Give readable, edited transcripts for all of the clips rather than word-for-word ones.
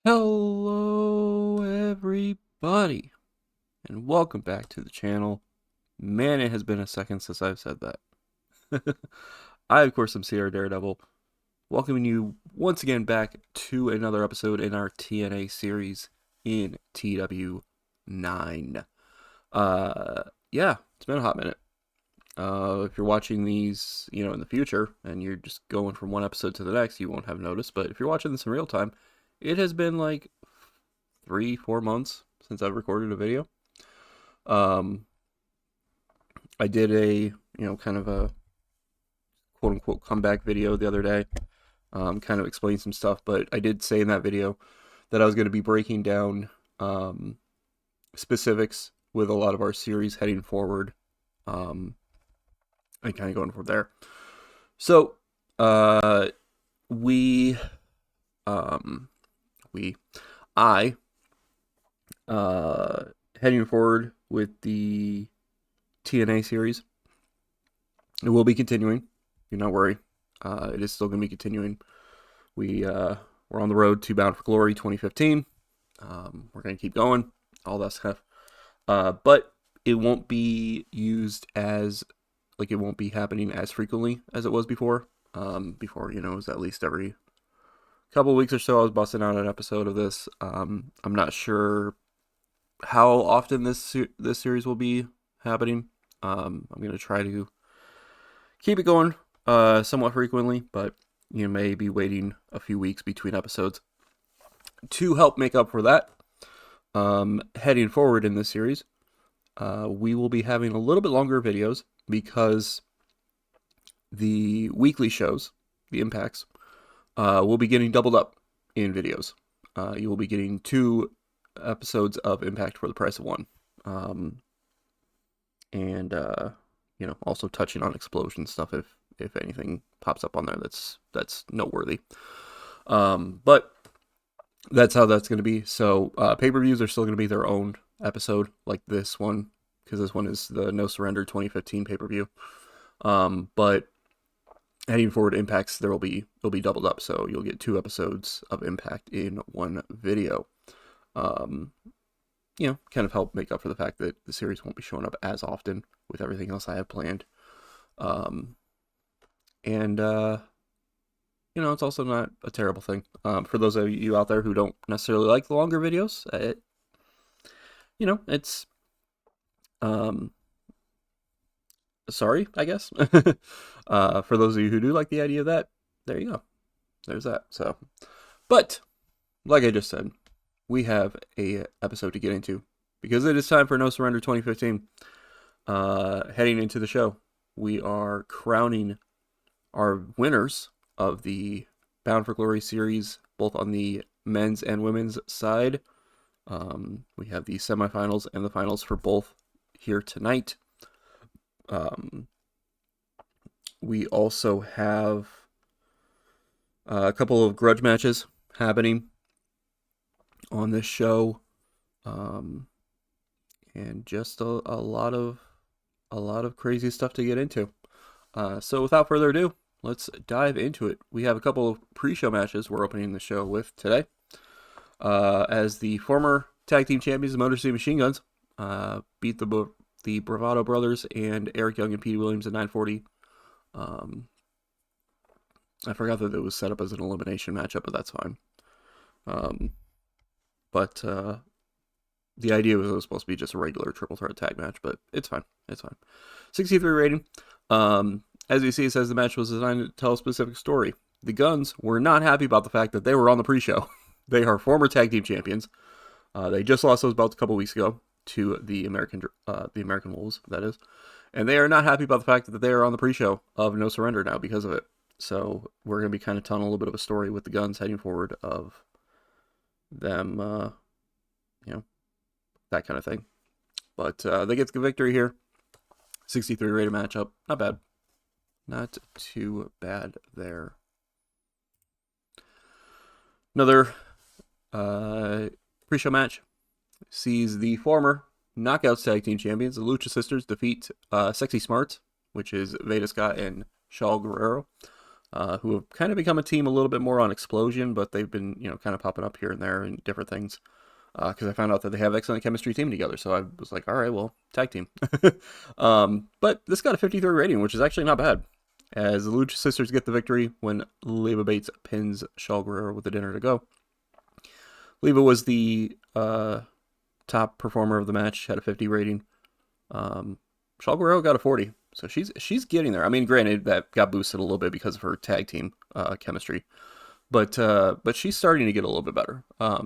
Hello, everybody, and welcome back to the channel. Man, it has been a second since I've said that. I, of course, am CR Daredevil, welcoming you once again back to another episode in our TNA series in TEW 9. Yeah, it's been a hot minute. If you're watching these, in the future, and you're just going from one episode to the next, you won't have noticed. But if you're watching this in real time, it has been like 3-4 months since I've recorded a video. Um, I did a kind of a quote unquote comeback video the other day. Kind of explain some stuff, but I did say in that video that I was going to be breaking down specifics with a lot of our series heading forward, and kind of going from there. So, we, um, we, I, heading forward with the TNA series. It will be continuing. Do not worry. It is still going to be continuing. We're on the road to Bound for Glory 2015. We're going to keep going. All that stuff. But it won't be used as, it won't be happening as frequently as it was before. Before, it was at least every couple of weeks or so I was busting out an episode of this. I'm not sure how often this series will be happening. I'm going to try to keep it going somewhat frequently, but you may be waiting a few weeks between episodes. To help make up for that, heading forward in this series, we will be having a little bit longer videos because the weekly shows, the impacts, will be getting doubled up in videos. You will be getting 2 episodes of Impact for the price of 1. And also touching on explosion stuff if anything pops up on there that's noteworthy. But that's how that's going to be. So pay-per-views are still going to be their own episode, like this one, because this one is the No Surrender 2015 pay-per-view. But heading forward, Impacts it'll be doubled up, so you'll get 2 episodes of Impact in one video. Kind of help make up for the fact that the series won't be showing up as often with everything else I have planned. It's also not a terrible thing. For those of you out there who don't necessarily like the longer videos, it's, sorry, I guess. For those of you who do like the idea of that, there you go. There's that. So, but, like I just said, we have a episode to get into because it is time for No Surrender 2015. Heading into the show, we are crowning our winners of the Bound for Glory series, both on the men's and women's side. We have the semifinals and the finals for both here tonight. We also have a couple of grudge matches happening on this show, and just a lot of crazy stuff to get into. So without further ado, let's dive into it. We have a couple of pre-show matches we're opening the show with today. As the former tag team champions, the Motor City Machine Guns beat the Bravado Brothers and Eric Young and Pete Williams at 940. I forgot that it was set up as an elimination matchup, but that's fine. But the idea was it was supposed to be just a regular triple threat tag match, but it's fine. It's fine. 63 rating. As you see, it says the match was designed to tell a specific story. The Guns were not happy about the fact that they were on the pre-show. They are former tag team champions. They just lost those belts a couple weeks ago to the American Wolves, that is. And they are not happy about the fact that they are on the pre-show of No Surrender now because of it. So we're going to be kind of telling a little bit of a story with the Guns heading forward of them, that kind of thing. But they get the victory here. 63 rated matchup. Not bad. Not too bad there. Another pre-show match sees the former Knockouts Tag Team Champions, the Lucha Sisters, defeat Sexy Smarts, which is Veda Scott and Shaul Guerrero. who have kind of become a team a little bit more on Explosion, but they've been, kind of popping up here and there and different things. Because I found out that they have excellent chemistry teaming together, so I was like, all right, well, tag team. But this got a 53 rating, which is actually not bad. As the Lucha Sisters get the victory when Leva Bates pins Shaw Guerrero with the dinner to go. Leva was the top performer of the match, had a 50 rating. Shaw Guerrero got a 40, so she's getting there. I mean, granted, that got boosted a little bit because of her tag team chemistry, but she's starting to get a little bit better.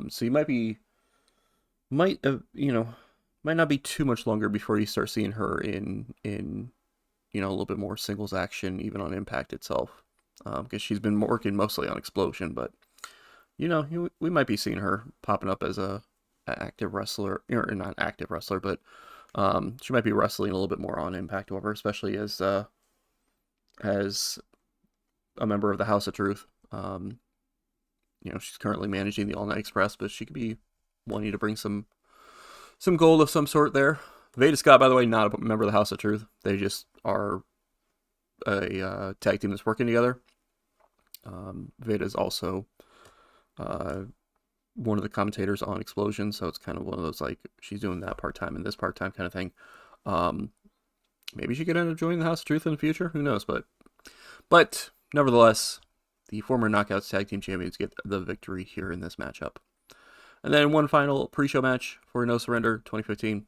So you might not be too much longer before you start seeing her in a little bit more singles action, even on Impact itself, because she's been working mostly on Explosion, but we might be seeing her popping up as a active wrestler, or not active wrestler, but she might be wrestling a little bit more on Impact over, especially as a member of the House of Truth. She's currently managing the All Night Express, but she could be wanting to bring some gold of some sort there. Veda Scott, by the way, not a member of the House of Truth. They just are a tag team that's working together. Veda's also one of the commentators on Explosion, so it's kind of one of those, like, she's doing that part-time and this part-time kind of thing. Maybe she could end up joining the House of Truth in the future. Who knows? But nevertheless, the former Knockouts Tag Team Champions get the victory here in this matchup. And then one final pre-show match for No Surrender 2015.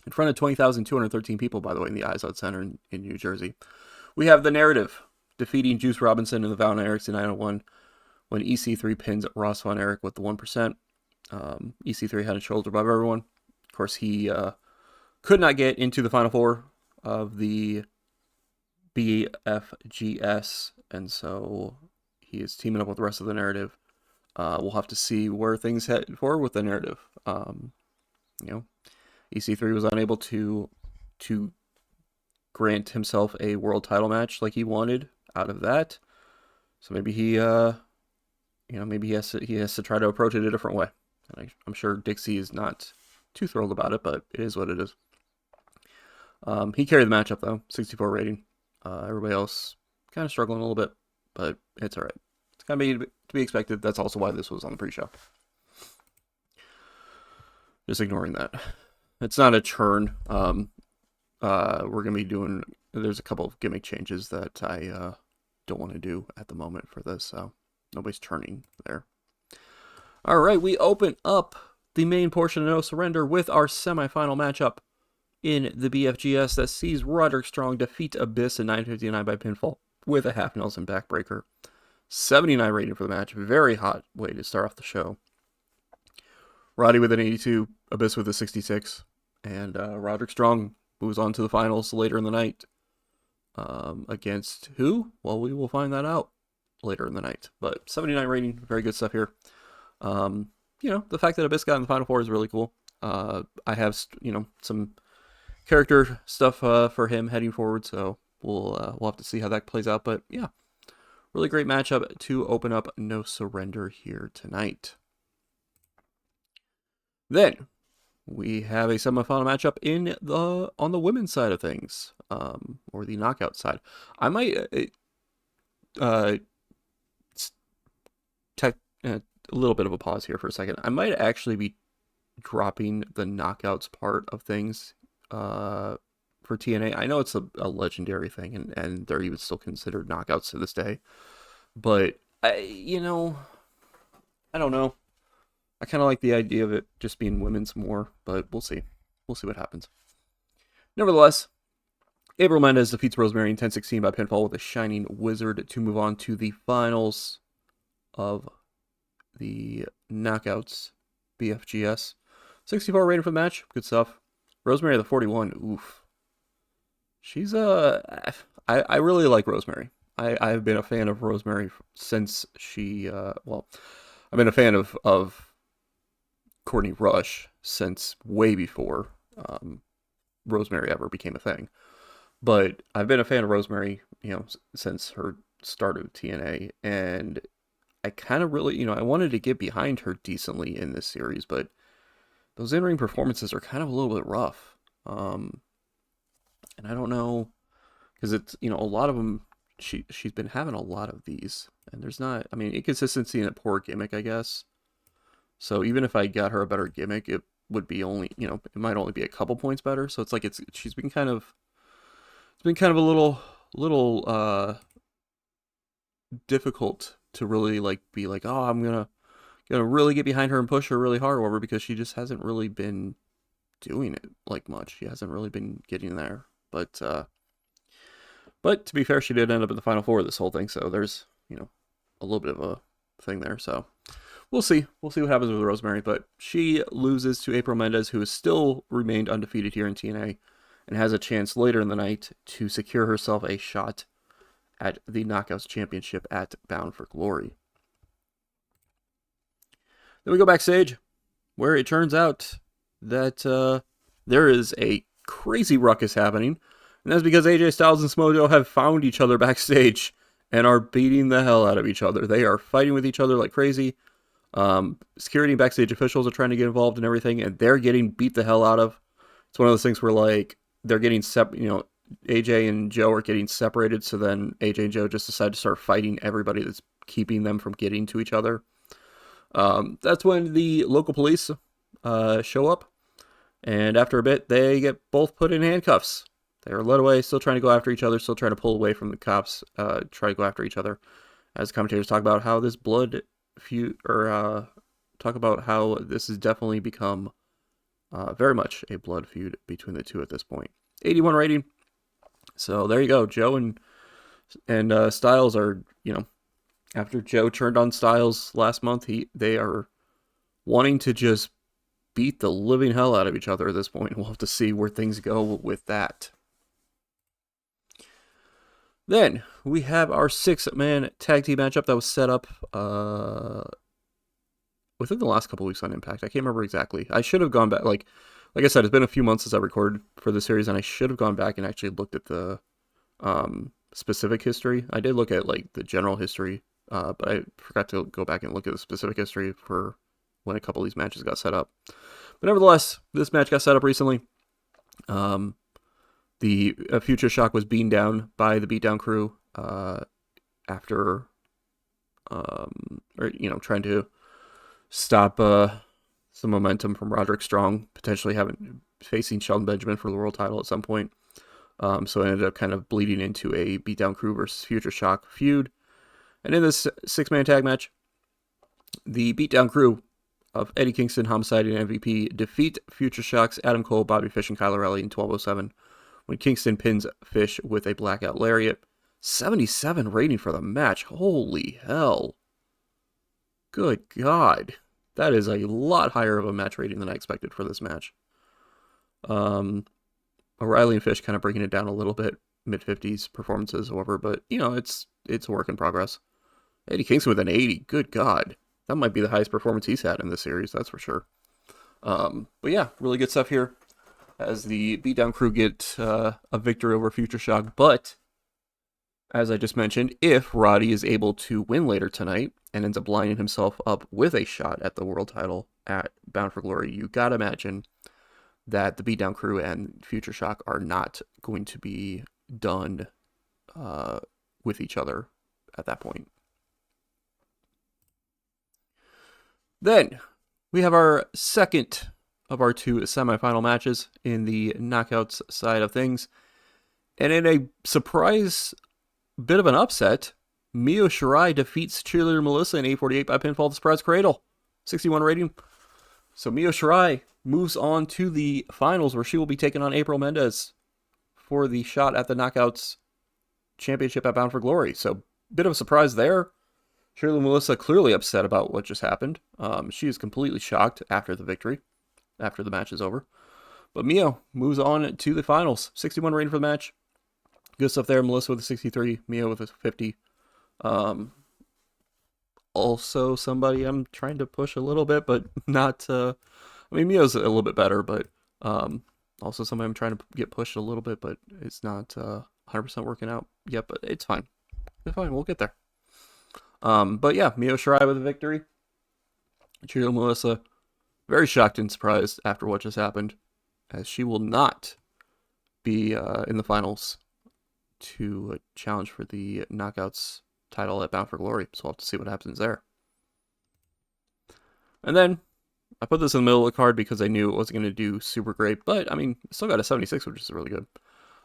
In front of 20,213 people, by the way, in the Izod Center in New Jersey. We have The Narrative defeating Juice Robinson and the Von Erichs in 901 when EC3 pins Ross Von Erich with the 1%. EC3 had a shoulder above everyone. Of course, he could not get into the Final Four of the BFGS, and so he is teaming up with the rest of the Narrative. We'll have to see where things head forward with the Narrative. EC3 was unable to grant himself a world title match like he wanted out of that, so maybe he has to try to approach it a different way. And I'm sure Dixie is not too thrilled about it, but it is what it is. He carried the matchup though, 64 rating. Everybody else kind of struggling a little bit, but it's all right. It's kind of to be expected. That's also why this was on the pre-show. Just ignoring that. It's not a churn. We're gonna be doing. There's a couple of gimmick changes that I don't want to do at the moment for this, so nobody's churning there. All right, we open up the main portion of No Surrender with our semifinal matchup in the BFGS that sees Roderick Strong defeat Abyss in 9:59 by pinfall with a half Nelson backbreaker. 79 rating for the match. Very hot way to start off the show. Roddy with an 82, Abyss with a 66, and Roderick Strong moves on to the finals later in the night. Against who? Well, we will find that out later in the night. But 79 rating, very good stuff here. The fact that Abyss got in the Final Four is really cool. I have, some character stuff for him heading forward, so we'll have to see how that plays out. But yeah, really great matchup to open up No Surrender here tonight. Then we have a semifinal matchup on the women's side of things, or the knockout side. I might take a little bit of a pause here for a second. I might actually be dropping the knockouts part of things for TNA. I know it's a legendary thing, and they're even still considered knockouts to this day. But I don't know. I kind of like the idea of it just being women's more, but we'll see. We'll see what happens. Nevertheless, April Mendez defeats Rosemary in 10-16 by pinfall with a Shining Wizard to move on to the finals of the Knockouts BFGS. 64 rating for the match. Good stuff. Rosemary the 41. Oof. She's I really like Rosemary. I've been a fan of Rosemary since she I've been a fan of Courtney Rush since way before Rosemary ever became a thing. But I've been a fan of Rosemary, since her start of TNA, and I kind of really, I wanted to get behind her decently in this series, but those in-ring performances are kind of a little bit rough. And I don't know, because it's, a lot of them, she's been having a lot of these, and there's not, I mean, inconsistency in a poor gimmick, I guess. So even if I got her a better gimmick, it would be only, you know, it might only be a couple points better. So it's like she's been kind of, it's been kind of a little difficult to really like be like, oh, I'm gonna really get behind her and push her really hard or whatever, because she just hasn't really been doing it like much. She hasn't really been getting there. But to be fair, she did end up in the final four of this whole thing, so there's, you know, a little bit of a thing there. So we'll see. We'll see what happens with Rosemary, but she loses to April Mendez, who has still remained undefeated here in TNA and has a chance later in the night to secure herself a shot at the Knockouts Championship at Bound for Glory. Then we go backstage, where it turns out that there is a crazy ruckus happening, and that's because AJ Styles and Smojo have found each other backstage and are beating the hell out of each other. They are fighting with each other like crazy. Security and backstage officials are trying to get involved in everything, and they're getting beat the hell out of. It's one of those things where, like, they're getting AJ and Joe are getting separated, so then AJ and Joe just decide to start fighting everybody that's keeping them from getting to each other. That's when the local police show up, and after a bit, they get both put in handcuffs. They are led away, still trying to go after each other, still trying to pull away from the cops, try to go after each other. As commentators talk about how this blood feud, or talk about how this has definitely become very much a blood feud between the two at this point. 81 rating. So there you go. Joe and Styles are, you know, after Joe turned on Styles last month, they are wanting to just beat the living hell out of each other at this point. We'll have to see where things go with that. Then we have our 6-man tag team matchup that was set up within the last couple weeks on Impact. I can't remember exactly. I should have gone back. Like I said, it's been a few months since I recorded for the series, and I should have gone back and actually looked at the specific history. I did look at like the general history, but I forgot to go back and look at the specific history for when a couple of these matches got set up. But nevertheless, this match got set up recently. The Future Shock was beaten down by the Beatdown Crew after, trying to stop some momentum from Roderick Strong potentially facing Shelton Benjamin for the world title at some point. So it ended up kind of bleeding into a Beatdown Crew versus Future Shock feud. And in this 6-man tag match, the Beatdown Crew of Eddie Kingston, Homicide, and MVP defeat Future Shock's Adam Cole, Bobby Fish, and Kyle O'Reilly in 12:07 when Kingston pins Fish with a blackout lariat. 77 rating for the match. Holy hell. Good God. That is a lot higher of a match rating than I expected for this match. O'Reilly and Fish kind of bringing it down a little bit, mid-50s performances, however, but, you know, it's a work in progress. Eddie Kingston with an 80, good God. That might be the highest performance he's had in this series, that's for sure. But yeah, really good stuff here as the Beatdown Crew get a victory over Future Shock. But, as I just mentioned, if Roddy is able to win later tonight and ends up lining himself up with a shot at the world title at Bound for Glory, you gotta imagine that the Beatdown Crew and Future Shock are not going to be done with each other at that point. Then we have our second of our two semifinal matches in the knockouts side of things. And in a surprise bit of an upset, Mio Shirai defeats Cheerleader Melissa in 8:48 by pinfall to Surprise Cradle. 61 rating. So Mio Shirai moves on to the finals where she will be taking on April Mendez for the shot at the Knockouts Championship at Bound for Glory. So bit of a surprise there. Cheerleader Melissa clearly upset about what just happened. She is completely shocked after the victory, after the match is over. But Mio moves on to the finals. 61 rating for the match. Good stuff there. Melissa with a 63, Mio with a 50. Also somebody I'm trying to push a little bit, but not... Mio's a little bit better, but also somebody I'm trying to get pushed a little bit, but it's not 100% working out yet, but it's fine. It's fine. We'll get there. But yeah, Mio Shirai with a victory. Cheerleader Melissa, very shocked and surprised after what just happened, as she will not be in the finals to challenge for the Knockouts title at Bound for Glory. So we'll have to see what happens there. And then I put this in the middle of the card because I knew it wasn't going to do super great. But, I mean, still got a 76, which is really good.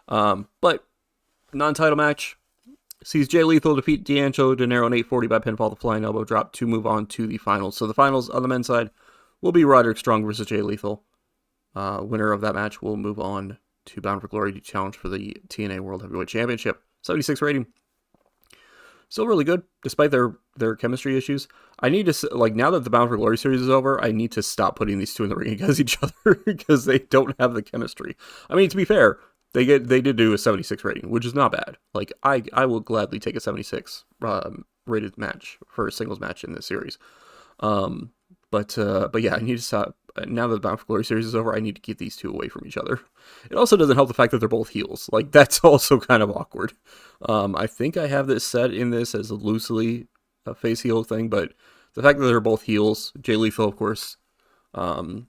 But non-title match sees Jay Lethal defeat D'Angelo Dinero in 840 by pinfall, the flying elbow drop to move on to the finals. So the finals on the men's side will be Roderick Strong versus Jay Lethal. Winner of that match will move on to Bound for Glory to challenge for the TNA World Heavyweight Championship. 76 rating. Still really good, despite their chemistry issues. I need to, like, now that the Bound for Glory series is over, I need to stop putting these two in the ring against each other because they don't have the chemistry. I mean, to be fair, they did do a 76 rating, which is not bad. Like, I will gladly take a 76 rated match for a singles match in this series. But yeah, I need to stop. Now that the Bound for Glory series is over, I need to keep these two away from each other. It also doesn't help the fact that they're both heels. Like, that's also kind of awkward. I think I have this set in this as loosely a face heel thing, but the fact that they're both heels, Jay Lethal, of course, kind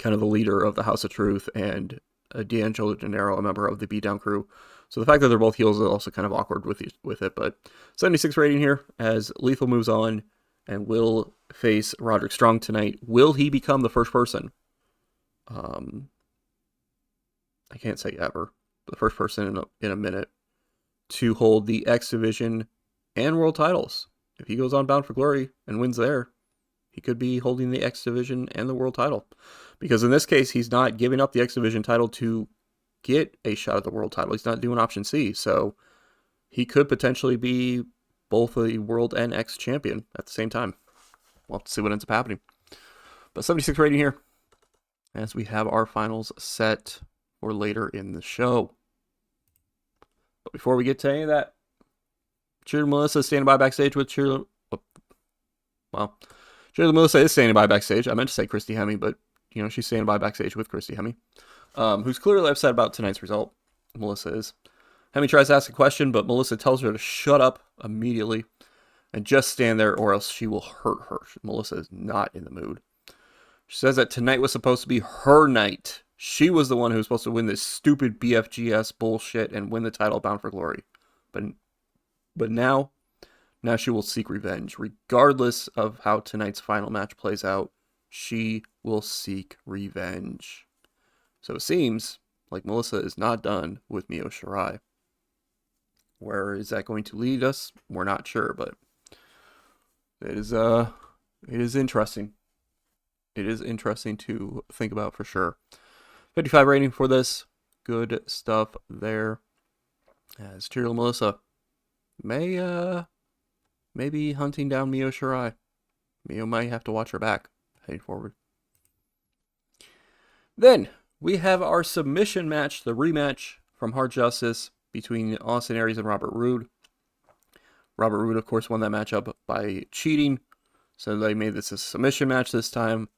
of the leader of the House of Truth, and D'Angelo Dinero, a member of the Beatdown crew. So the fact that they're both heels is also kind of awkward with it. But 76 rating here as Lethal moves on and will face Roderick Strong tonight. Will he become the first person? I can't say ever. The first person in a minute to hold the X Division and World titles. If he goes on Bound for Glory and wins there, he could be holding the X Division and the World title. Because in this case, he's not giving up the X Division title to get a shot at the World title. He's not doing Option C. So he could potentially be both a World and X champion at the same time. We'll have to see what ends up happening. But 76 rating here as we have our finals set for later in the show. But before we get to any of that, Cheerleader Melissa is standing by backstage with Cheerleader... Well, Cheerleader Melissa is standing by backstage. I meant to say Christy Hemme, but, you know, she's standing by backstage with Christy Hemme, who's clearly upset about tonight's result. Melissa is. Hemme tries to ask a question, but Melissa tells her to shut up immediately and just stand there or else she will hurt her. Melissa is not in the mood. She says that tonight was supposed to be her night. She was the one who was supposed to win this stupid BFGS bullshit and win the title Bound for Glory. But now she will seek revenge. Regardless of how tonight's final match plays out, she will seek revenge. So it seems like Melissa is not done with Mio Shirai. Where is that going to lead us? We're not sure, but it is interesting. It is interesting to think about for sure. 55 rating for this. Good stuff there. As Cheerleader Melissa may be hunting down Mio Shirai. Mio might have to watch her back heading forward. Then we have our submission match, the rematch from Hard Justice between Austin Aries and Robert Roode. Robert Roode, of course, won that matchup by cheating, so they made this a submission match this time.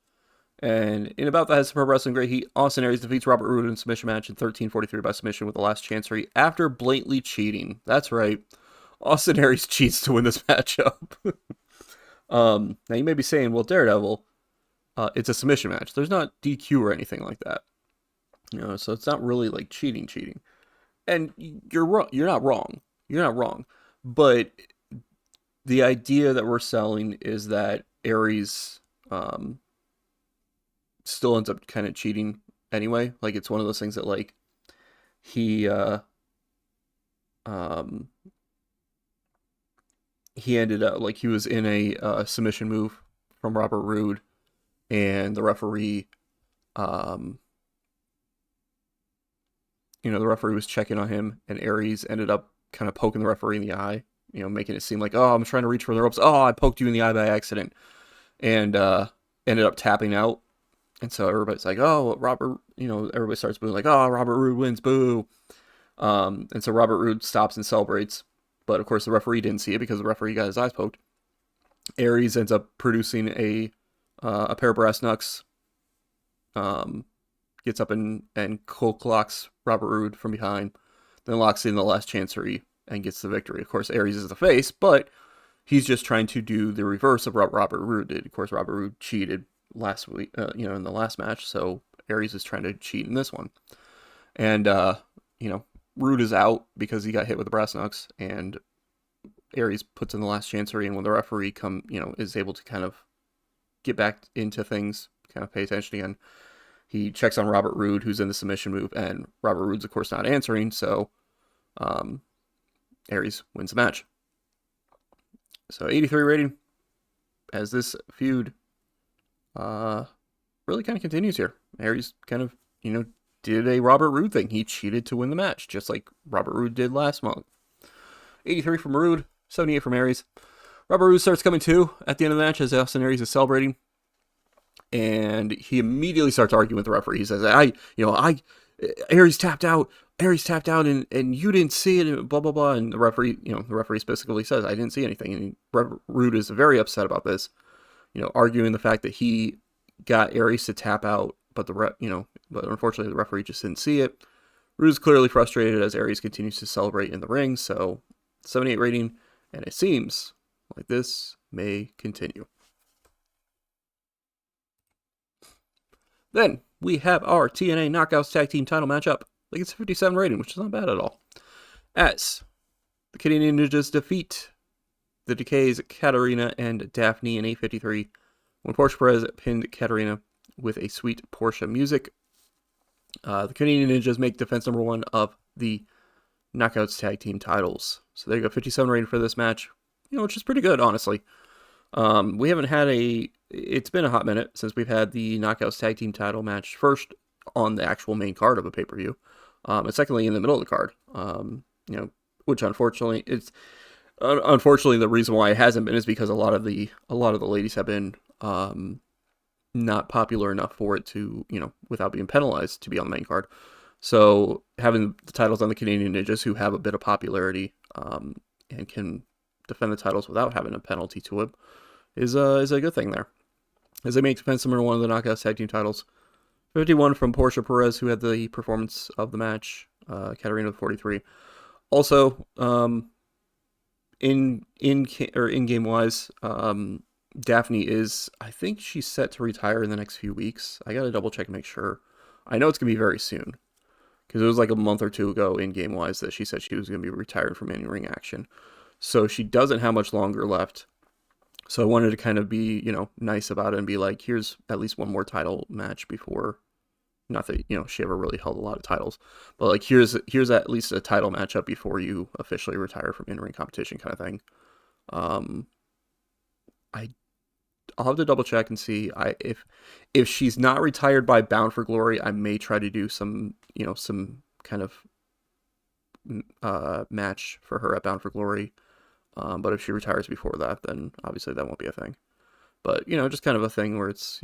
And in About the Heads of Pro Wrestling Great Heat, Austin Aries defeats Robert Roode in a submission match in 13:43 by submission with the last chancery after blatantly cheating. That's right. Austin Aries cheats to win this matchup. Now you may be saying, well, Daredevil, it's a submission match. There's not DQ or anything like that. You know, so it's not really like cheating. And you're wrong. You're not wrong. But the idea that we're selling is that Aries still ends up kind of cheating anyway. Like, it's one of those things that, like, he ended up, like, he was in a submission move from Robert Roode, and the referee, the referee was checking on him, and Aries ended up kind of poking the referee in the eye, making it seem like, oh, I'm trying to reach for the ropes. Oh, I poked you in the eye by accident. And ended up tapping out. And so everybody's like, oh, Robert, everybody starts booing like, oh, Robert Roode wins, boo. And so Robert Roode stops and celebrates. But of course the referee didn't see it because the referee got his eyes poked. Aries ends up producing a pair of brass knucks. Gets up and cold locks Robert Roode from behind. Then locks in the last chancery and gets the victory. Of course, Aries is the face, but he's just trying to do the reverse of what Robert Roode did. Of course, Robert Roode cheated last week, in the last match, so Aries is trying to cheat in this one. And, Rude is out because he got hit with the brass knucks, and Aries puts in the last chancery, and when the referee is able to kind of get back into things, kind of pay attention again, he checks on Robert Roode, who's in the submission move, and Robert Roode's of course not answering, so Aries wins the match. So 83 rating as this feud really kind of continues here. Aries kind of, did a Robert Roode thing. He cheated to win the match, just like Robert Roode did last month. 83 from Roode, 78 from Aries. Robert Roode starts coming to at the end of the match as Austin Aries is celebrating. And he immediately starts arguing with the referee. He says, Aries tapped out. Aries tapped out and you didn't see it, and blah, blah, blah. And the referee specifically says, I didn't see anything. And Roode is very upset about this, arguing the fact that he got Aries to tap out, but but unfortunately the referee just didn't see it. Roode is clearly frustrated as Aries continues to celebrate in the ring. So 78 rating, and it seems like this may continue. Then we have our TNA Knockouts Tag Team title matchup. I think it's a 57 rating, which is not bad at all. As the Canadian Ninjas defeat the Decays, Katarina and Daphne in 8:53, when Portia Perez pinned Katarina with a sweet Portia music. The Canadian Ninjas make defense number 1 of the Knockouts Tag Team titles. So there you go, 57 rating for this match, which is pretty good, honestly. We haven't had it's been a hot minute since we've had the Knockouts Tag Team title match, first on the actual main card of a pay-per-view, and secondly in the middle of the card, which unfortunately the reason why it hasn't been is because a lot of the ladies have been not popular enough for it to, without being penalized, to be on the main card. So having the titles on the Canadian Ninjas, who have a bit of popularity and can defend the titles without having a penalty to it, is a good thing there. As they make defense number 1 of the Knockouts Tag Team titles. 51 from Portia Perez, who had the performance of the match. Katarina with 43. Also, in game wise, Daphne is, I think she's set to retire in the next few weeks. I gotta double check and make sure. I know it's gonna be very soon, because it was like a month or two ago in game wise that she said she was gonna be retired from in-ring action. So she doesn't have much longer left. So I wanted to kind of be, nice about it and be like, here's at least one more title match before, not that, she ever really held a lot of titles, but like, here's at least a title matchup before you officially retire from in-ring competition kind of thing. I'll have to double check and see if she's not retired by Bound for Glory, I may try to do some kind of match for her at Bound for Glory. But if she retires before that, then obviously that won't be a thing. But, just kind of a thing where it's,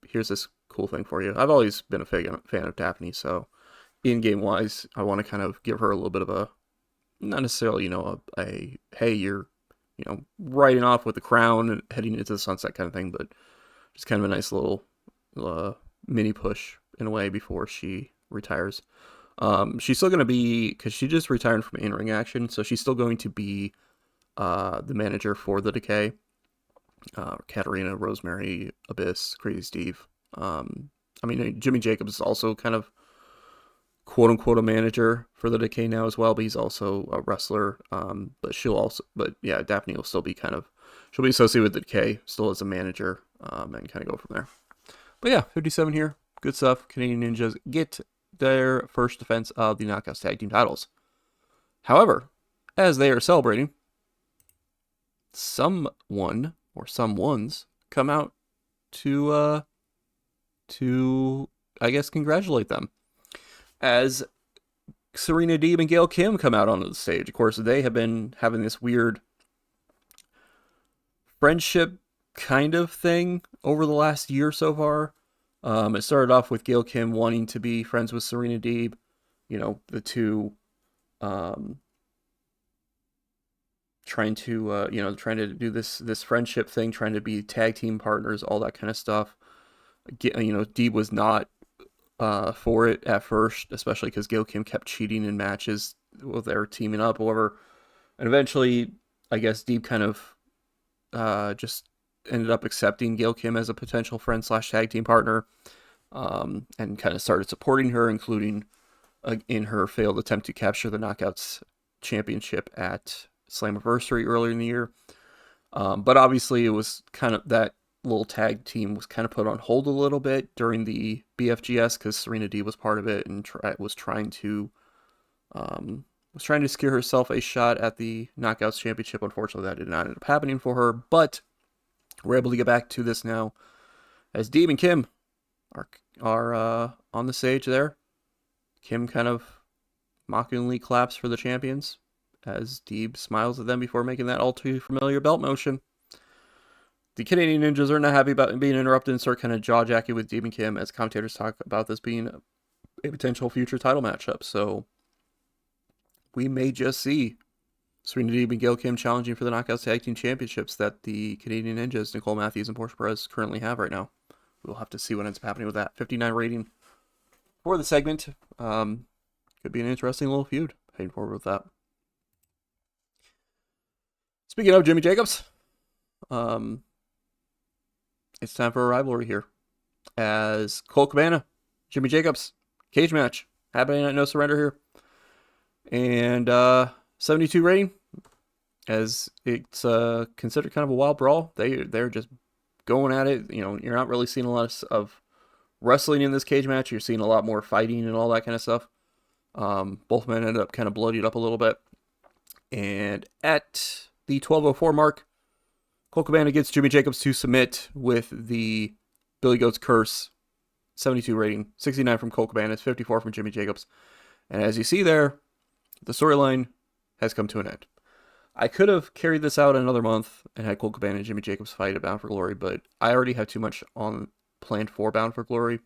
here's this cool thing for you. I've always been a fan of Daphne, so in-game wise, I want to kind of give her a little bit of a, not necessarily, a hey, you're, riding off with the crown and heading into the sunset kind of thing, but just kind of a nice little mini push in a way before she retires. She's still going to be, because she just retired from in-ring action, so she's still going to be the manager for the Decay. Katarina, Rosemary, Abyss, Crazy Steve. Jimmy Jacobs is also kind of quote-unquote a manager for the Decay now as well, but he's also a wrestler. But Daphne will still be she'll be associated with the Decay, still as a manager, and kind of go from there. But yeah, 57 here. Good stuff. Canadian Ninjas get their first defense of the Knockouts Tag Team titles. However, as they are celebrating, someone or someones come out to I guess congratulate them, as Serena Deeb and Gail Kim come out onto the stage. Of course, they have been having this weird friendship kind of thing over the last year so far. It started off with Gail Kim wanting to be friends with Serena Deeb, the two trying to do this friendship thing, trying to be tag team partners, all that kind of stuff. Deeb was not for it at first, especially because Gail Kim kept cheating in matches while they were teaming up, however, and eventually, I guess Deeb kind of just ended up accepting Gail Kim as a potential friend / tag team partner, and kind of started supporting her, including in her failed attempt to capture the Knockouts championship at Slammiversary earlier in the year. But obviously, it was kind of that little tag team was kind of put on hold a little bit during the BFGS because Serena D was part of it and was trying to secure herself a shot at the Knockouts championship. Unfortunately, that did not end up happening for her, but we're able to get back to this now as Deeb and Kim are on the stage there. Kim kind of mockingly claps for the champions as Deeb smiles at them before making that all too familiar belt motion. The Canadian Ninjas are not happy about being interrupted and start kind of jaw-jacking with Deeb and Kim as commentators talk about this being a potential future title matchup. So we may just see Serena Deeb and Gail Kim challenging for the Knockouts Tag Team Championships that the Canadian Ninjas, Nicole Matthews and Portia Perez, currently have right now. We'll have to see what ends up happening with that. 59 rating for the segment. Could be an interesting little feud heading forward with that. Speaking of Jimmy Jacobs, it's time for a rivalry here. As Colt Cabana, Jimmy Jacobs, cage match happening at No Surrender here. And 72 rating, as it's considered kind of a wild brawl. They're just going at it. You know, you're not really seeing a lot of wrestling in this cage match. You're seeing a lot more fighting and all that kind of stuff. Both men ended up kind of bloodied up a little bit. And at the 12:04 mark, Colt Cabana gets Jimmy Jacobs to submit with the Billy Goat's Curse. 72 rating, 69 from Colt Cabana, 54 from Jimmy Jacobs. And as you see there, the storyline has come to an end. I could have carried this out another month and had Colt Cabana and Jimmy Jacobs fight at Bound for Glory, but I already have too much on planned for Bound for Glory.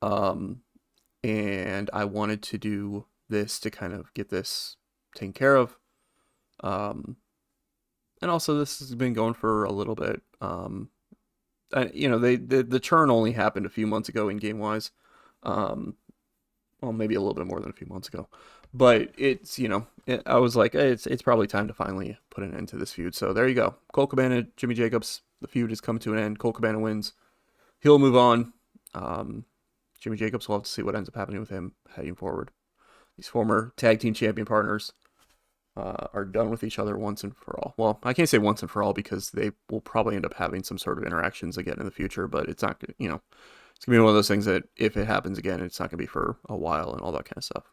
And I wanted to do this to kind of get this taken care of. And also this has been going for a little bit. You know, the turn only happened a few months ago in game wise. Well, maybe a little bit more than a few months ago, but it's, you know, I was like, hey, it's probably time to finally put an end to this feud. So there you go. Colt Cabana, Jimmy Jacobs, the feud has come to an end. Colt Cabana wins. He'll move on. Jimmy Jacobs, will have to see what ends up happening with him heading forward. These former tag team champion partners are done with each other once and for all. Well, I can't say once and for all because they will probably end up having some sort of interactions again in the future, but it's not, you know, it's going to be one of those things that if it happens again, it's not going to be for a while and all that kind of stuff.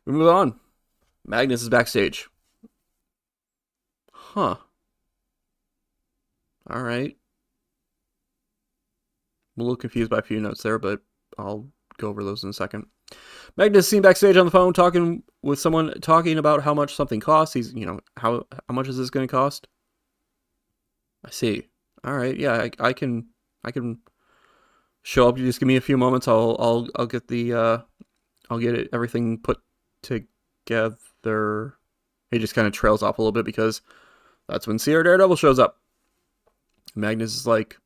We move on. Magnus is backstage. Huh. All right. I'm a little confused by a few notes there, but I'll go over those in a second. Magnus is seen backstage on the phone talking with someone, talking about how much something costs. He's, you know, how much is this going to cost? I see. All right. Yeah, I can show up. You just give me a few moments. I'll get the I'll get it, everything put together. He just kind of trails off a little bit because that's when Sierra Daredevil shows up. Magnus is like,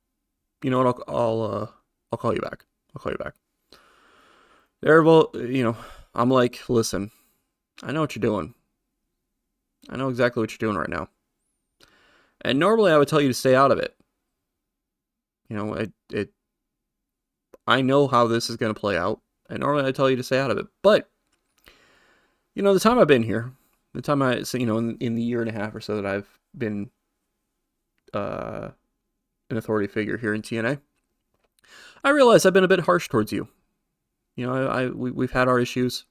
you know what? I'll call you back. I'll call you back. Daredevil, you know, I'm like, listen, I know what you're doing. I know exactly what you're doing right now. And normally I would tell you to stay out of it. You know, I know how this is going to play out, and normally I tell you to stay out of it. But, you know, the time I've been here, the time you know, in the year and a half or so that I've been an authority figure here in TNA, I realize I've been a bit harsh towards you. You know, we've had our issues.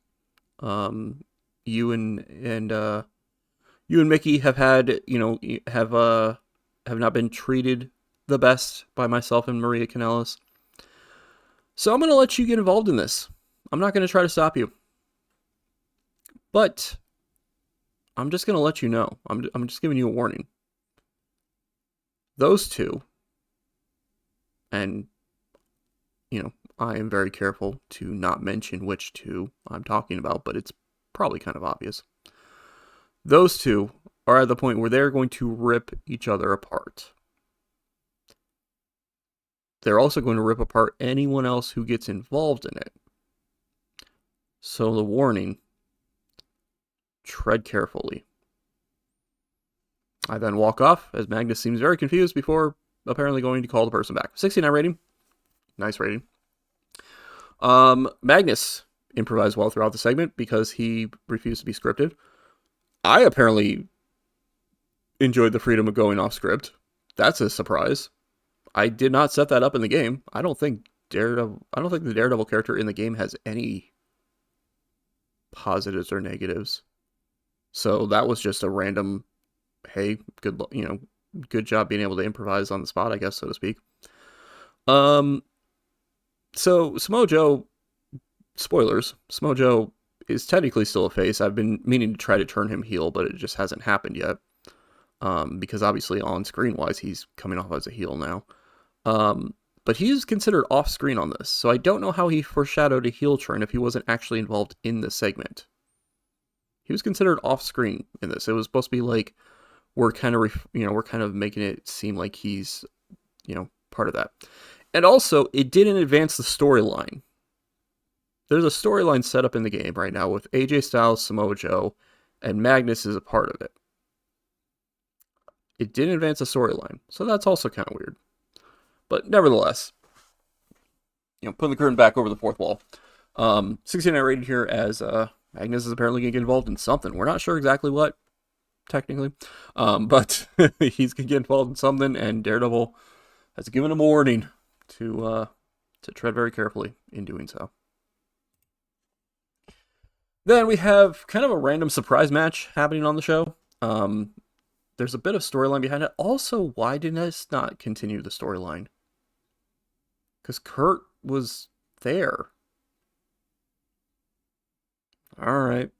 You and Mickey have had, you know, have not been treated the best by myself and Maria Kanellis. So I'm going to let you get involved in this. I'm not going to try to stop you. But I'm just going to let you know. I'm just giving you a warning. Those two, and, you know, I am very careful to not mention which two I'm talking about, but it's probably kind of obvious. Those two are at the point where they're going to rip each other apart. They're also going to rip apart anyone else who gets involved in it. So the warning, tread carefully. I then walk off as Magnus seems very confused before apparently going to call the person back. 69 rating. Nice rating. Magnus improvised well throughout the segment because he refused to be scripted. I apparently enjoyed the freedom of going off script. That's a surprise. I did not set that up in the game. I don't think the Daredevil character in the game has any positives or negatives. So that was just a random, hey, good job being able to improvise on the spot, I guess, so to speak. So Samoa Joe, spoilers, Samoa Joe is technically still a face. I've been meaning to try to turn him heel, but it just hasn't happened yet. Because obviously on screen wise, he's coming off as a heel now. But he's considered off screen on this, so I don't know how he foreshadowed a heel turn if he wasn't actually involved in the segment. He was considered off screen in this. It was supposed to be like we're kind of making it seem like he's part of that. And also, it didn't advance the storyline. There's a storyline set up in the game right now with AJ Styles, Samoa Joe, and Magnus is a part of it. It didn't advance the storyline, so that's also kind of weird. But nevertheless, putting the curtain back over the fourth wall. 69 rated here as Magnus is apparently going to get involved in something. We're not sure exactly what, technically. But he's going to get involved in something, and Daredevil has given him a warning to tread very carefully in doing so. Then we have kind of a random surprise match happening on the show. There's a bit of storyline behind it. Also, why didn't this not continue the storyline? Because Kurt was there. All right.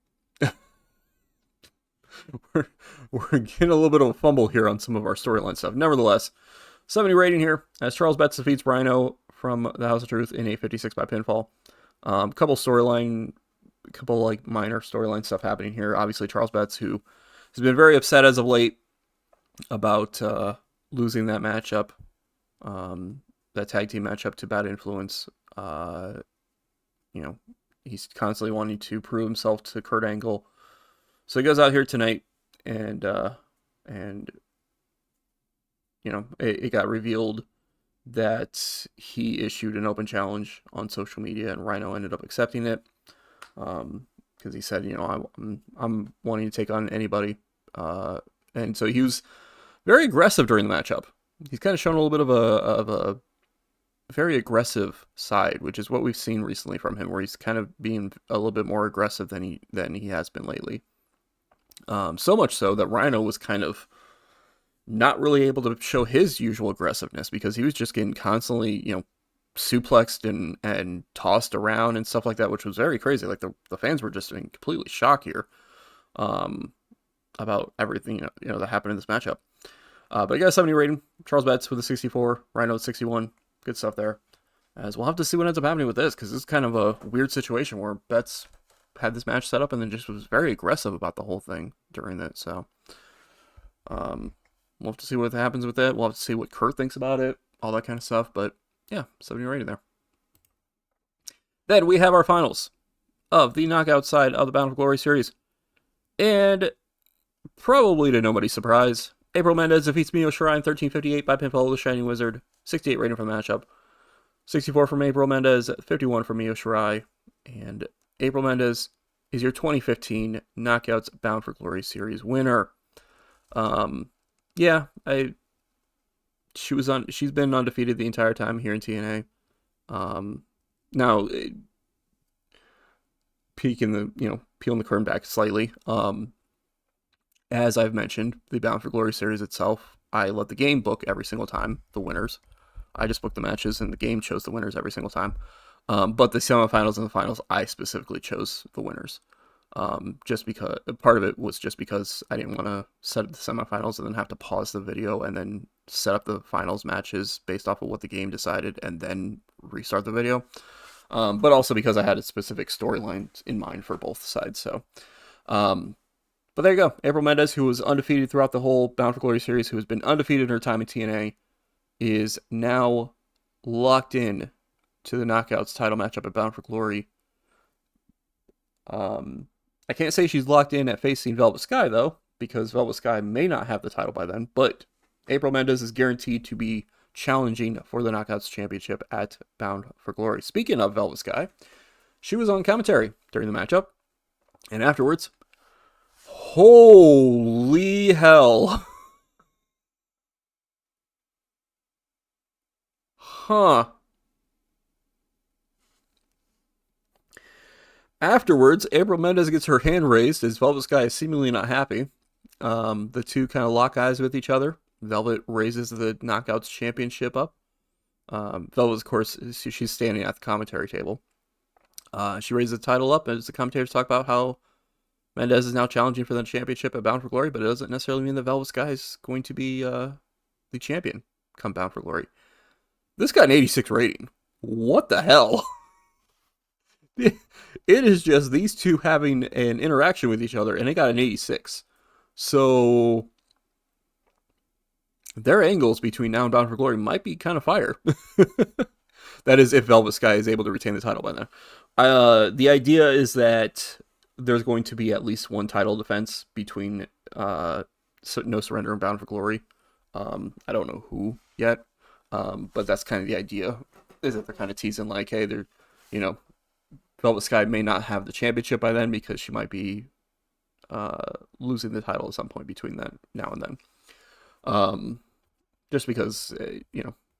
we're getting a little bit of a fumble here on some of our storyline stuff. Nevertheless, 70 rating here as Charles Betts defeats Rhino from the House of Truth in a 56 by pinfall. Couple minor storyline stuff happening here. Obviously, Charles Betts, who has been very upset as of late about losing that matchup, that tag team matchup to Bad Influence. He's constantly wanting to prove himself to Kurt Angle. So he goes out here tonight, and it got revealed that he issued an open challenge on social media, and Rhino ended up accepting it because he said, I'm wanting to take on anybody, and so he was very aggressive during the matchup. He's kind of shown a little bit of a very aggressive side, which is what we've seen recently from him, where he's kind of being a little bit more aggressive than he has been lately. So much so that Rhino was kind of not really able to show his usual aggressiveness because he was just getting constantly, suplexed and tossed around and stuff like that, which was very crazy. Like the fans were just in completely shock here about everything that happened in this matchup. But I got a 70 rating. Charles Betts with a 64, Rhino with 61. Good stuff there. As we'll have to see what ends up happening with this, because this is kind of a weird situation where Betts had this match set up and then just was very aggressive about the whole thing during it. So we'll have to see what happens with it. We'll have to see what Kurt thinks about it, all that kind of stuff. But yeah, 70 rating there. Then we have our finals of the knockout side of the Bound for Glory series. And probably to nobody's surprise, April Mendez defeats Mio Shirai in 13:58 by pinfall of the Shining Wizard. 68 rating from the matchup. 64 from April Mendez, 51 from Mio Shirai. And April Mendez is your 2015 Knockouts Bound for Glory series winner. She's been undefeated the entire time here in TNA. Now, peeling the curtain back slightly. As I've mentioned, the Bound for Glory series itself, I let the game book every single time the winners. I just booked the matches, and the game chose the winners every single time. But the semifinals and the finals, I specifically chose the winners. Just because part of it was just because I didn't want to set up the semifinals and then have to pause the video and then set up the finals matches based off of what the game decided and then restart the video. But also because I had a specific storyline in mind for both sides. So, but there you go. April Mendez, who was undefeated throughout the whole Bound for Glory series, who has been undefeated in her time in TNA, is now locked in to the Knockouts title matchup at Bound for Glory. I can't say she's locked in at facing Velvet Sky, though, because Velvet Sky may not have the title by then, but April Mendez is guaranteed to be challenging for the Knockouts Championship at Bound for Glory. Speaking of Velvet Sky, she was on commentary during the matchup, and afterwards, holy hell. Huh. Afterwards, April Mendez gets her hand raised as Velvet Sky is seemingly not happy. The two kind of lock eyes with each other. Velvet raises the Knockouts Championship up. Velvet, of course, she's standing at the commentary table. She raises the title up as the commentators talk about how Mendez is now challenging for the championship at Bound for Glory, but it doesn't necessarily mean that Velvet Sky is going to be the champion come Bound for Glory. This got an 86 rating. What the hell? It is just these two having an interaction with each other, and it got an 86. So their angles between now and Bound for Glory might be kind of fire. That is, if Velvet Sky is able to retain the title by then. The idea is that there's going to be at least one title defense between No Surrender and Bound for Glory. I don't know who yet, but that's kind of the idea. Is that they're kind of teasing like, hey, they're, Velvet Sky may not have the championship by then because she might be losing the title at some point between that now and then. Just because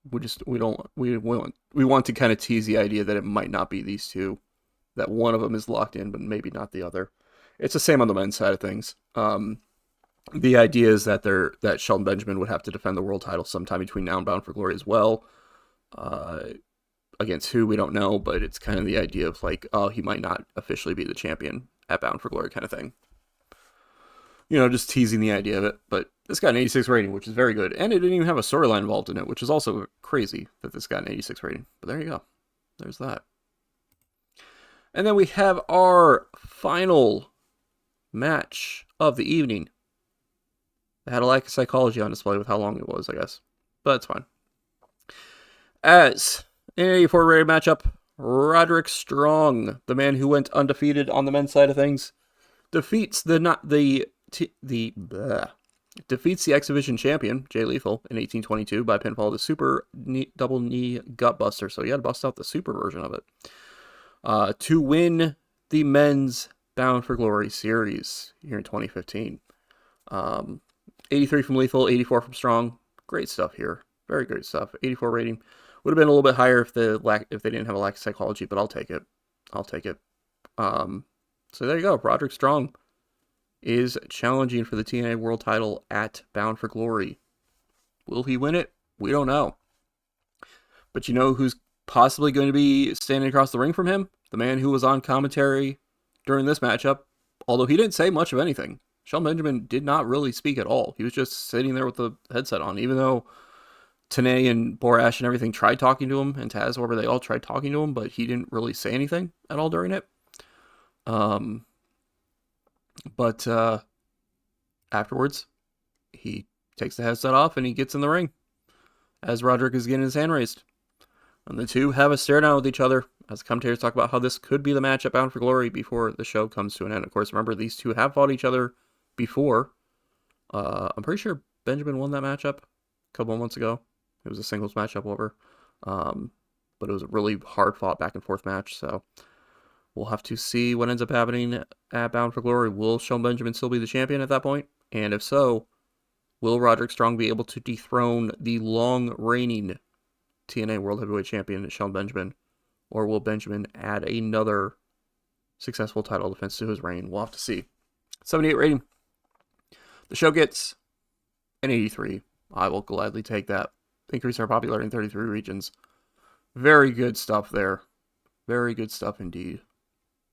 we want to kind of tease the idea that it might not be these two, that one of them is locked in, but maybe not the other. It's the same on the men's side of things. The idea is that Shelton Benjamin would have to defend the world title sometime between now and Bound for Glory as well. Against who, we don't know, but it's kind of the idea of like, oh, he might not officially be the champion at Bound for Glory kind of thing. Just teasing the idea of it. But this got an 86 rating, which is very good. And it didn't even have a storyline involved in it, which is also crazy that this got an 86 rating. But there you go. There's that. And then we have our final match of the evening. It had a lack of psychology on display with how long it was, I guess. But it's fine. As in an 84 rated matchup, Roderick Strong, the man who went undefeated on the men's side of things, defeats defeats the X Division champion, Jay Lethal, in 1822 by pinfall, the super double knee gut buster. So you had to bust out the super version of it to win the men's Bound for Glory series here in 2015. 83 from Lethal, 84 from Strong. Great stuff here. Very great stuff. 84 rating. Would have been a little bit higher if they didn't have a lack of psychology, but I'll take it. So there you go. Roderick Strong is challenging for the TNA World Title at Bound for Glory. Will he win it? We don't know. But you know who's possibly going to be standing across the ring from him? The man who was on commentary during this matchup, although he didn't say much of anything. Shelton Benjamin did not really speak at all. He was just sitting there with the headset on, even though Tenay and Borash and everything tried talking to him, and Taz, whoever, they all tried talking to him, but he didn't really say anything at all during it. But afterwards, he takes the headset off and he gets in the ring as Roderick is getting his hand raised. And the two have a stare down with each other as the commentators talk about how this could be the match at Bound for Glory before the show comes to an end. Of course, remember, these two have fought each other before. I'm pretty sure Benjamin won that matchup a couple of months ago. It was a singles matchup over. But it was a really hard fought back and forth match. So we'll have to see what ends up happening at Bound for Glory. Will Shelton Benjamin still be the champion at that point? And if so, will Roderick Strong be able to dethrone the long-reigning TNA World Heavyweight Champion, Shelton Benjamin? Or will Benjamin add another successful title defense to his reign? We'll have to see. 78 rating. The show gets an 83. I will gladly take that. Increase our popularity in 33 regions. Very good stuff there. Very good stuff indeed.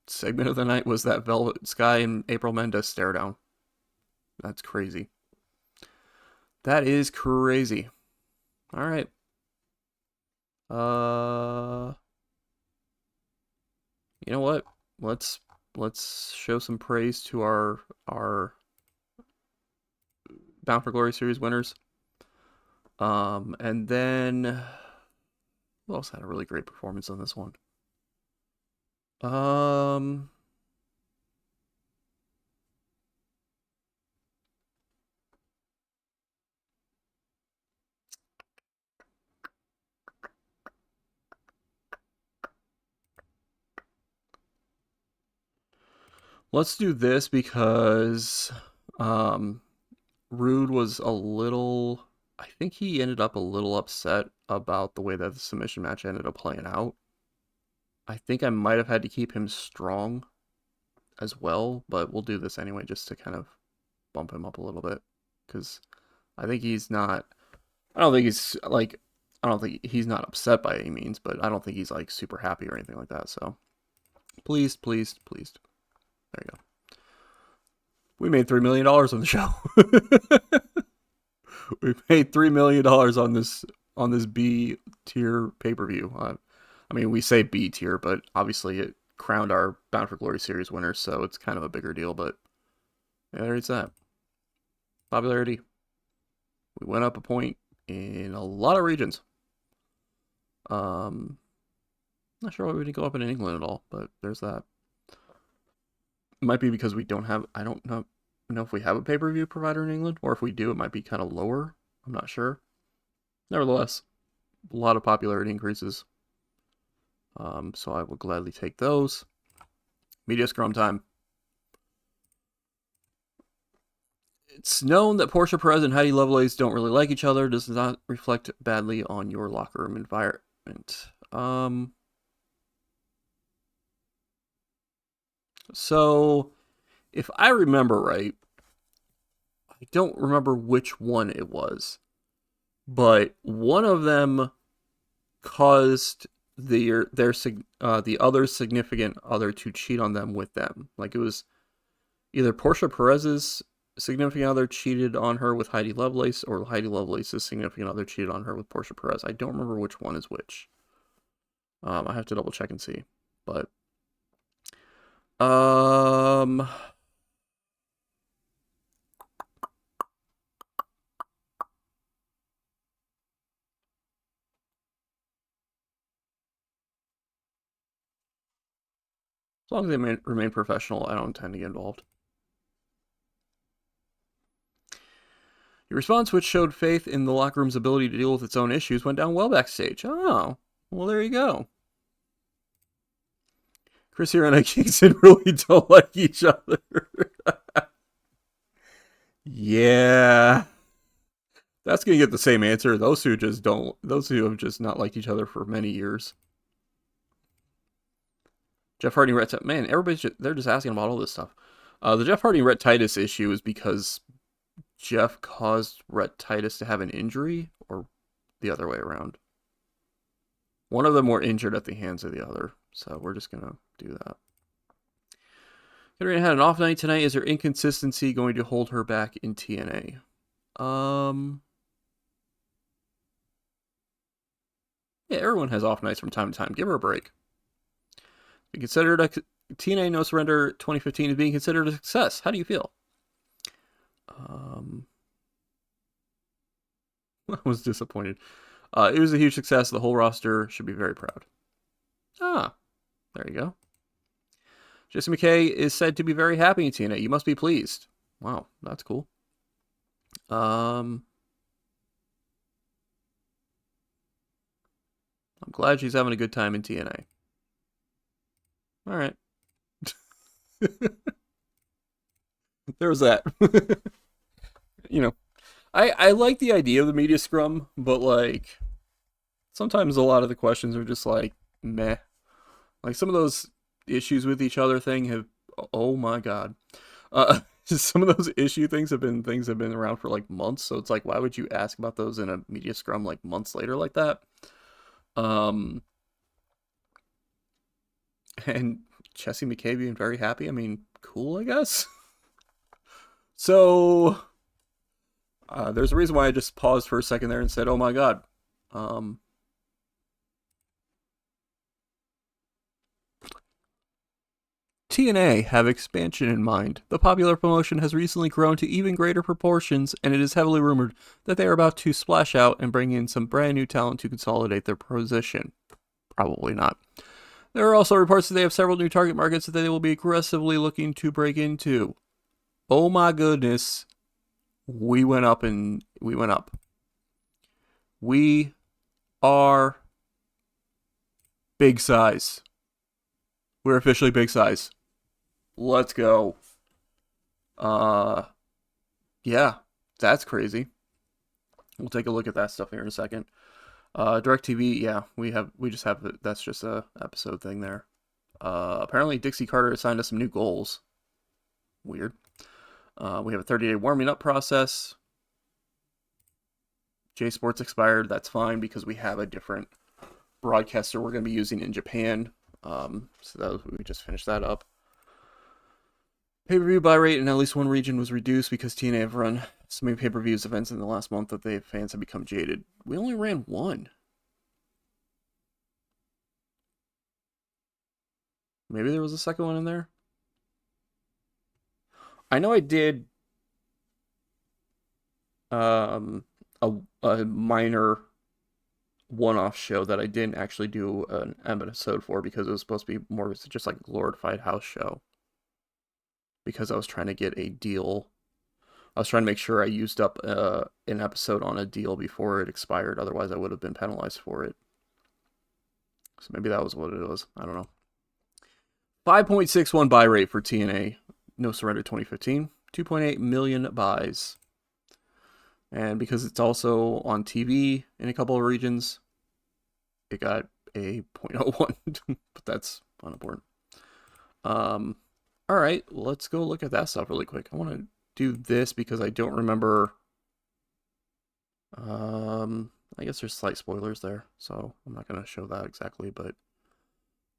Segment of the night was that Velvet Sky and April Mendez stare down. That's crazy. That is crazy. All right. You know what? Let's show some praise to our Bound for Glory series winners. And then who else had a really great performance on this one? Let's do this because Rude was a little. I think he ended up a little upset about the way that the submission match ended up playing out. I think I might have had to keep him strong as well, but we'll do this anyway just to kind of bump him up a little bit because I think he's not. I don't think he's like. I don't think he's not upset by any means, but I don't think he's like super happy or anything like that. So pleased, pleased, pleased. There you go. We made $3 million on the show. We made $3 million on this B tier pay per view. I mean, we say B tier, but obviously it crowned our Bound for Glory series winner, so it's kind of a bigger deal. But yeah, there's that popularity. We went up a point in a lot of regions. Not sure why we didn't go up in England at all, but there's that. It might be because we don't have. I don't know if we have a pay per view provider in England, or if we do, it might be kind of lower. I'm not sure. Nevertheless, a lot of popularity increases. So I will gladly take those. Media scrum time. It's known that Portia Perez and Heidi Lovelace don't really like each other. Does not reflect badly on your locker room environment. So, if I remember right, I don't remember which one it was, but one of them caused the other's significant other to cheat on them with them. Like it was either Portia Perez's significant other cheated on her with Heidi Lovelace, or Heidi Lovelace's significant other cheated on her with Portia Perez. I don't remember which one is which. I have to double check and see, but as long as they remain professional, I don't intend to get involved. Your response, which showed faith in the locker room's ability to deal with its own issues, went down well backstage. Oh, well, there you go. Chris here and Kingston really don't like each other. Yeah. That's going to get the same answer. Those two have just not liked each other for many years. Jeff Hardy and Rhett Titus. Man, they're just asking about all this stuff. The Jeff Hardy and Rhett Titus issue is because Jeff caused Rhett Titus to have an injury, or the other way around. One of them were injured at the hands of the other, so we're just going to do that. Katarina had an off night tonight. Is her inconsistency going to hold her back in TNA? Yeah, everyone has off nights from time to time. Give her a break. Be considered a TNA No Surrender 2015 is being considered a success. How do you feel? I was disappointed. It was a huge success. The whole roster should be very proud. Ah, there you go. Jesse McKay is said to be very happy in TNA. You must be pleased. Wow, that's cool. I'm glad she's having a good time in TNA. All right. There was that. You know, I like the idea of the media scrum, but like sometimes a lot of the questions are just like meh. Like some of those issues with each other thing have, oh my god. Some of those issue things have been around for like months, so it's like, why would you ask about those in a media scrum like months later like that? And Jesse McKay being very happy. I mean, cool, I guess. So there's a reason why I just paused for a second there and said, "Oh my god." TNA have expansion in mind. The popular promotion has recently grown to even greater proportions, and it is heavily rumored that they are about to splash out and bring in some brand new talent to consolidate their position. Probably not. There are also reports that they have several new target markets that they will be aggressively looking to break into. Oh my goodness. We went up. We are big size. We're officially big size. Let's go. Uh, yeah, that's crazy. We'll take a look at that stuff here in a second. DirecTV, yeah, we just have that's just a episode thing there. Apparently Dixie Carter assigned us some new goals. Weird. We have a 30-day warming up process. J Sports expired. That's fine because we have a different broadcaster we're going to be using in Japan. We just finished that up. Pay-per-view buy rate in at least one region was reduced because TNA have run so many pay-per-views events in the last month that the fans have become jaded. We only ran one. Maybe there was a second one in there. I know I did a, a minor one-off show that I didn't actually do an episode for because it was supposed to be more just like a glorified house show. Because I was trying to get a deal. I was trying to make sure I used up an episode on a deal before it expired. Otherwise, I would have been penalized for it. So maybe that was what it was. I don't know. 5.61 buy rate for TNA. No Surrender 2015. 2.8 million buys. And because it's also on TV in a couple of regions, it got a 0.01. But that's unimportant. All right, let's go look at that stuff really quick. I want to do this because I don't remember. I guess there's slight spoilers there, so I'm not going to show that exactly, but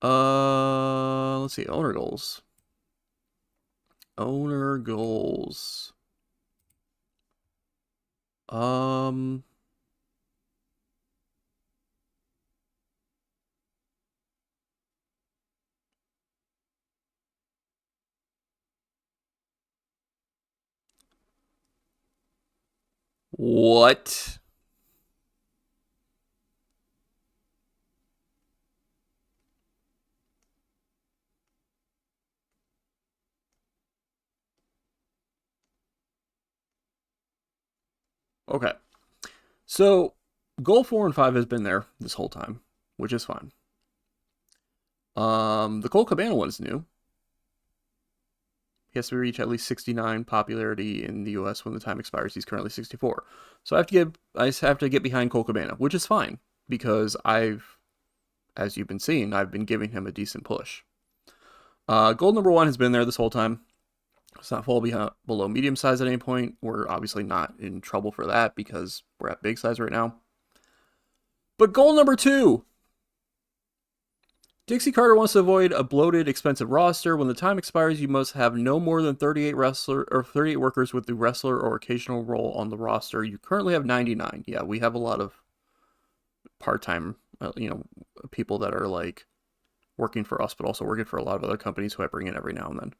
let's see, owner goals. Owner goals. What? Okay. So, goal 4 and 5 has been there this whole time, which is fine. The Cole Cabana one is new. He has to reach at least 69 popularity in the US when the time expires. He's currently 64. So I just have to get behind Cole Cabana, which is fine because as you've been seeing, I've been giving him a decent push. Goal number 1 has been there this whole time. It's not fall below medium size at any point. We're obviously not in trouble for that because we're at big size right now. But goal number 2. Dixie Carter wants to avoid a bloated, expensive roster. When the time expires, you must have no more than 38 workers with the wrestler or occasional role on the roster. You currently have 99. Yeah, we have a lot of part-time, people that are like working for us, but also working for a lot of other companies who I bring in every now and then.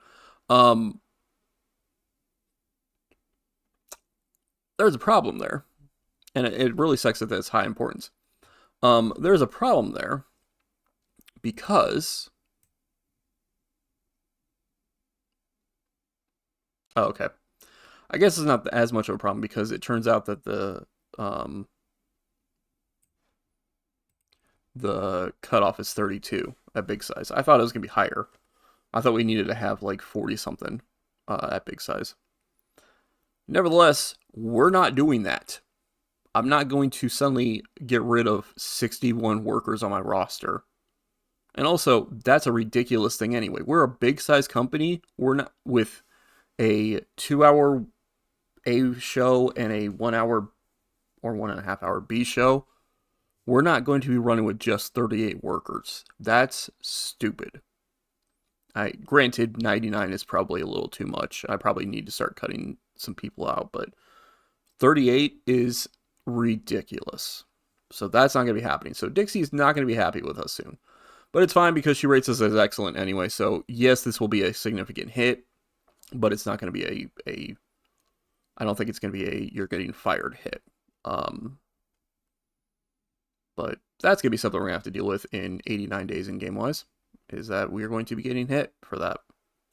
There's a problem there, and it really sucks that it's high importance. There's a problem there because okay, I guess it's not as much of a problem because it turns out that the cutoff is 32 at big size. I thought it was gonna be higher. I thought we needed to have like 40 something at big size. Nevertheless, we're not doing that. I'm not going to suddenly get rid of 61 workers on my roster. And also, that's a ridiculous thing anyway. We're a big size company. We're not with a 2-hour A show and a 1 hour or 1.5 hour B show. We're not going to be running with just 38 workers. That's stupid. Granted, 99 is probably a little too much. I probably need to start cutting some people out, but 38 is ridiculous. So that's not going to be happening. So Dixie's not going to be happy with us soon. But it's fine because she rates us as excellent anyway. So yes, this will be a significant hit, but it's not going to be a I don't think it's going to be a you're getting fired hit. But that's going to be something we're going to have to deal with in 89 days in game-wise, is that we are going to be getting hit for that.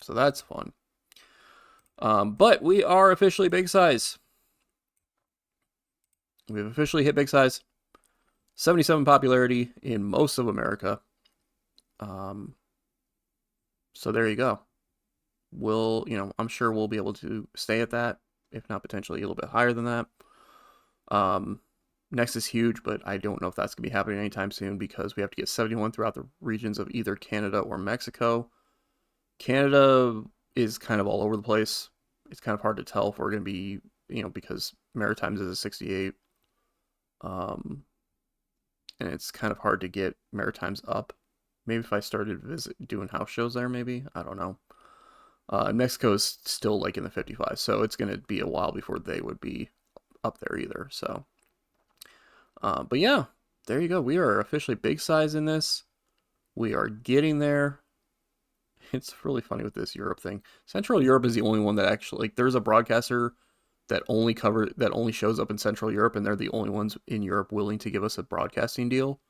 So that's fun. But we are officially big size. We've officially hit big size. 77 popularity in most of America. So there you go. I'm sure we'll be able to stay at that, if not potentially a little bit higher than that. Next is huge, but I don't know if that's going to be happening anytime soon because we have to get 71 throughout the regions of either Canada or Mexico. Canada is kind of all over the place. It's kind of hard to tell if we're going to be, because Maritimes is a 68. And it's kind of hard to get Maritimes up. Maybe if I started doing house shows there, maybe. I don't know. Mexico is still like in the 55, so it's going to be a while before they would be up there either. So, but yeah, there you go. We are officially big size in this. We are getting there. It's really funny with this Europe thing. Central Europe is the only one that actually, like, there's a broadcaster that only shows up in Central Europe, and they're the only ones in Europe willing to give us a broadcasting deal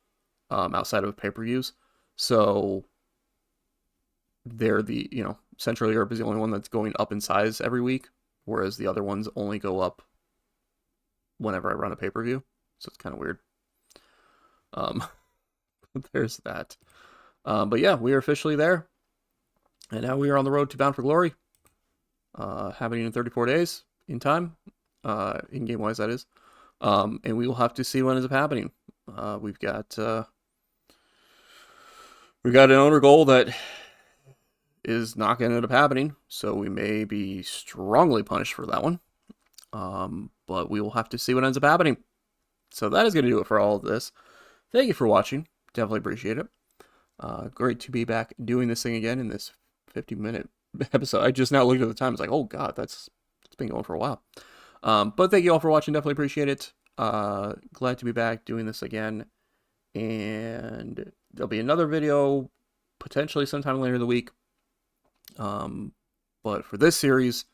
outside of pay-per-views. So they're Central Europe is the only one that's going up in size every week, whereas the other ones only go up whenever I run a pay-per-view. So it's kind of weird. There's that. But yeah, we are officially there. And now we are on the road to Bound for Glory. Happening in 34 days in time. In game wise, that is. And we will have to see what ends up happening. We've got an owner goal that is not going to end up happening, so we may be strongly punished for that one. But we will have to see what ends up happening. So that is going to do it for all of this. Thank you for watching. Definitely appreciate it. Great to be back doing this thing again in this 50-minute episode. I just now looked at the time. It's like, oh god, it's been going for a while. But thank you all for watching. Definitely appreciate it. Glad to be back doing this again. And there'll be another video potentially sometime later in the week. But for this series,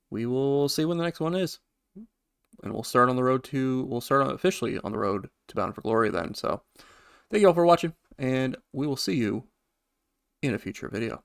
we will see when the next one is. And we'll start officially on the road to Bound for Glory then. So thank you all for watching, and we will see you in a future video.